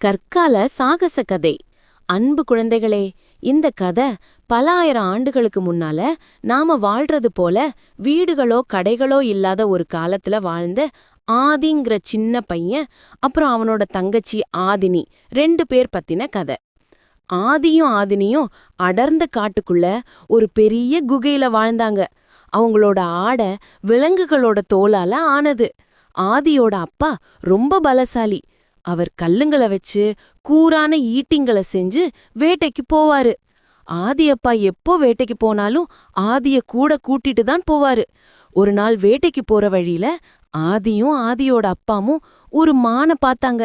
கற்கால சாகச கதை. அன்பு குழந்தைகளே, இந்த கதை பல ஆயிரம் ஆண்டுகளுக்கு முன்னால நாம வாழ்றது போல வீடுகளோ கடைகளோ இல்லாத ஒரு காலத்துல வாழ்ந்த ஆதிங்கிற சின்ன பையன் அப்புறம் அவனோட தங்கச்சி ஆதினி 2 பேர் பத்தின கதை. ஆதியும் ஆதினியும் அடர்ந்த காட்டுக்குள்ள ஒரு பெரிய குகையில வாழ்ந்தாங்க. அவங்களோட ஆடை விலங்குகளோட தோலால ஆனது. ஆதியோட அப்பா ரொம்ப பலசாலி. அவர் கல்லுங்களை வச்சு கூரான ஈட்டிங்களை செஞ்சு வேட்டைக்கு போவாரு. ஆதி அப்பா எப்போ வேட்டைக்கு போனாலும் ஆதிய கூட கூட்டிட்டு தான் போவாரு. ஒரு நாள் வேட்டைக்கு போற வழியில ஆதியும் ஆதியோட அப்பாவும் ஒரு மானை பார்த்தாங்க.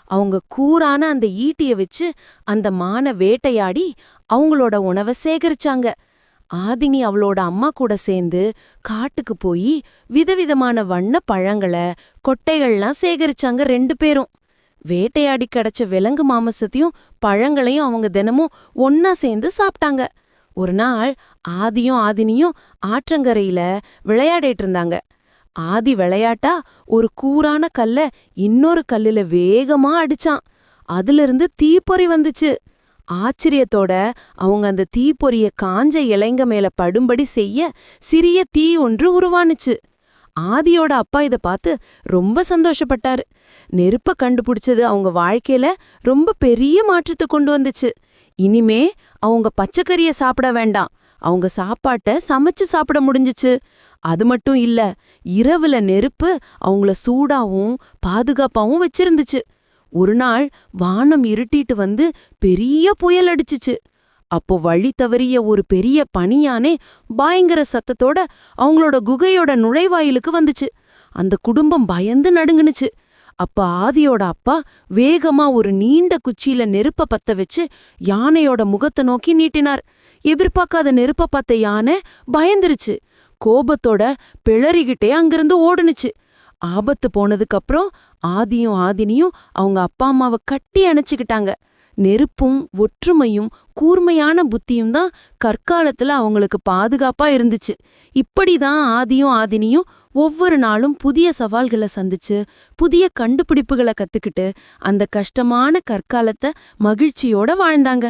அவங்க கூரான அந்த ஈட்டிய வச்சு அந்த மானை வேட்டையாடி அவங்களோட உணவை சேகரிச்சாங்க. ஆதினி அவளோட அம்மா கூட சேர்ந்து காட்டுக்கு போய் விதவிதமான வண்ண பழங்களை கொட்டைகள்லாம் சேகரிச்சாங்க 2 பேரும். வேட்டையாடி கிடைச்ச விலங்கு மாமிசத்தையும் பழங்களையும் அவங்க தினமும் ஒன்னா சேர்ந்து சாப்பிட்டாங்க. ஒரு நாள் ஆதியும் ஆதினியும் ஆற்றங்கரையில விளையாடிட்டு இருந்தாங்க. ஆதி விளையாட்டா ஒரு கூரான கல்ல இன்னொரு கல்லுல வேகமா அடிச்சான். அதிலிருந்து தீப்பொறி வந்துச்சு. ஆச்சரியத்தோட அவங்க அந்த தீப்பொறிய காஞ்ச இலைங்க மேல படும்படி செய்ய சிறிய தீ ஒன்று உருவானுச்சு. ஆதியோட அப்பா இத பார்த்து ரொம்ப சந்தோஷப்பட்டாரு. நெருப்ப கண்டுபிடிச்சது அவங்க வாழ்க்கையில ரொம்ப பெரிய மாற்றத்தை கொண்டு வந்துச்சு. இனிமே அவங்க பச்சைக்கறிய சாப்பிட வேண்டாம், அவங்க சாப்பாட்ட சமைச்சு சாப்பிட முடிஞ்சுச்சு. அது மட்டும் இல்ல, இரவுல நெருப்பு அவங்கள சூடாவும் பாதுகாப்பாவும் வச்சிருந்துச்சு. ஒரு நாள் வானம் இருட்டிட்டு வந்து பெரிய புயல் அடிச்சுச்சு. அப்போ வழி தவறிய ஒரு பெரிய பனியானே பயங்கர சத்தத்தோட அவங்களோட குகையோட நுழைவாயிலுக்கு வந்துச்சு. அந்த குடும்பம் பயந்து நடுங்குனுச்சு. அப்ப ஆதியோட அப்பா வேகமா ஒரு நீண்ட குச்சியில நெருப்ப பத்த வச்சு யானையோட முகத்தை நோக்கி நீட்டினார். எதிர்பார்க்காத நெருப்ப பார்த்த யானை பயந்துருச்சு. கோபத்தோட பிளறிகிட்டே அங்கிருந்து ஓடுனுச்சு. ஆபத்து போனதுக்கு அப்புறம் ஆதியும் ஆதினியும் அவங்க அப்பா அம்மாவை கட்டி அணைச்சுக்கிட்டாங்க. நெருப்பும் ஒற்றுமையும் கூர்மையான புத்தியும் தான் கற்காலத்துல அவங்களுக்கு பாதுகாப்பா இருந்துச்சு. இப்படிதான் ஆதியும் ஆதினியும் ஒவ்வொரு நாளும் புதிய சவால்களை சந்திச்சு புதிய கண்டுபிடிப்புகளை கத்துக்கிட்டு அந்த கஷ்டமான கற்காலத்தை மகிழ்ச்சியோட வாழ்ந்தாங்க.